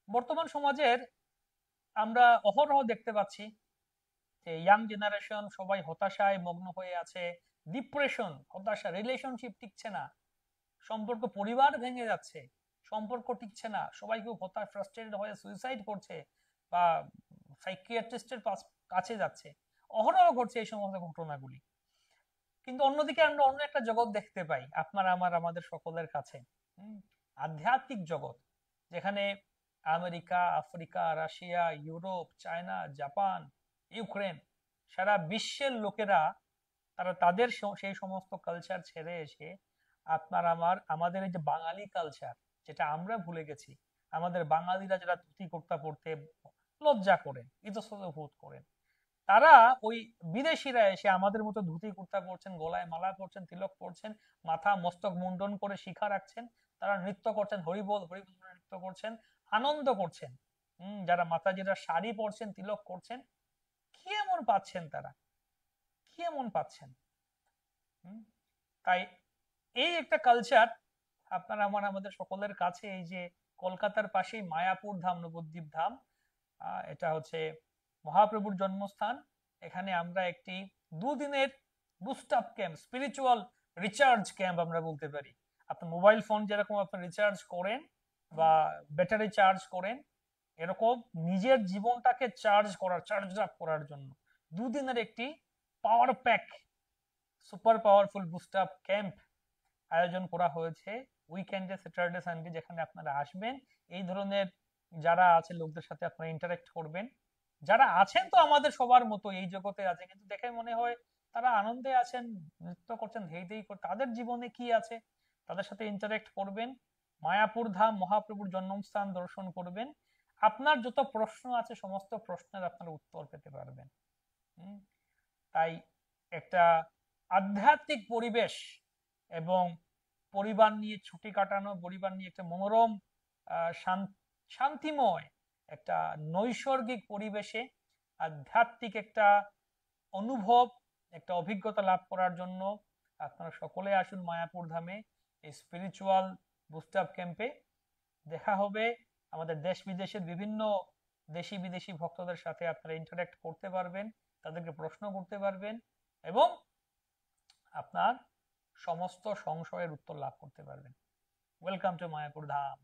বর্তমান সমাজের আমরা অহরহ দেখতে পাচ্ছি যে ইয়াং জেনারেশন সবাই হতাশায় মগ্ন হয়ে আছে। ডিপ্রেশন, হতাশা, রিলেশনশিপ টিকছে না, সম্পর্ক, পরিবার ভেঙে যাচ্ছে, সম্পর্ক টিকছে না, সবাই খুব হতাশ, ফ্রাস্ট্রেটেড হয়ে সুইসাইড করছে বা সাইকিয়াট্রিস্টের কাছে যাচ্ছে। অহরহ ঘটছে এই সমস্ত ঘটনাগুলি। কিন্তু অন্যদিকে আমরা অন্য একটা জগৎ দেখতে পাই, আপনার আমার আমাদের সকলের কাছে। হুম, আধ্যাত্মিক জগৎ, যেখানে America, Africa, Russia, Europe, China, Japan, Ukraine, সারা বিশ্বের লোকেরা তারা তাদের সেই সমস্ত কালচার ছেড়ে এসে আপনার আমার আমাদের এই যে বাঙালি কালচার, যেটা আমরা ভুলে গেছি। আমাদের বাঙালিরা যারা ধুতি কুর্তা পরতে লজ্জা করেন, ইতস্তত বোধ করেন, তারা ওই বিদেশিরা এসে আমাদের মতো ধুতি কুর্তা পরছেন, গলায় মালা পরছেন, তিলক পরছেন, মাথা মস্তক মুন্ডন করে শিখা রাখছেন, তারা নৃত্য করছেন, হরিবোল হরিবোল করে নৃত্য করছেন, আনন্দ করছেন। যারা মাতাজিরা শাড়ি পরছেন, তিলক করছেন, কি এমন পাচ্ছেন তারা, কি এমন পাচ্ছেন? হুম, তাই এই একটা কালচার আপনার আমার আমাদের সকলের কাছে। এই যে কলকাতার পাশেই মায়াপুর ধাম, নবদ্বীপ ধাম, এটা হচ্ছে মহাপ্রভুর জন্মস্থান। এখানে আমরা একটি দুদিনের boost up camp, spiritual recharge camp আমরা বলতে পারি। আপনার মোবাইল ফোন যেরকম আপনি রিচার্জ করেন বা ব্যাটারি চার্জ করেন, এরকম নিজের জীবনটাকে চার্জ আপ করার জন্য দুদিনের একটি power pack, super powerful boost up camp আয়োজন করা হয়েছে উইকেন্ডে, স্যাটারডে সানডে, যেখানে আপনারা আসবেন। এই ধরনের যারা আছে লোকদের সাথে আপনারা ইন্টারেক্ট করবেন। যারা আছেন তো আমাদের সবার মতো এই জগতে আছে, কিন্তু দেখে মনে হয় তারা আনন্দে আছেন, নৃত্য করছেন, ধেই ধেই করে, তাদের জীবনে কি আছে, তাদের সাথে ইন্টারেক্ট করবেন। মায়াপুর ধাম, মহাপ্রভুর জন্মস্থান দর্শন করবেন। আপনার যত প্রশ্ন আছে সমস্ত প্রশ্নের আপনার উত্তর পেতে পারবেন। হুম, তাই একটা আধ্যাত্মিক পরিবেশ এবং পরিবার নিয়ে ছুটি কাটানো, পরিবার নিয়ে একটা মনোরম, শান্তিময় একটা নৈসর্গিক পরিবেশে আধ্যাত্মিক একটা অনুভব, একটা অভিজ্ঞতা লাভ করার জন্য আপনারা সকলে আসুন মায়াপুর ধামে, এই স্পিরিচুয়াল বুস্ট আপ ক্যাম্পে। দেখা হবে আমাদের দেশ বিদেশের বিভিন্ন দেশি বিদেশি ভক্তদের সাথে, আপনারা ইন্টারেক্ট করতে পারবেন, তাদেরকে প্রশ্ন করতে পারবেন এবং আপনার সমস্ত সংশয়ের উত্তর লাভ করতে পারবেন। Welcome to Mayapur Dham.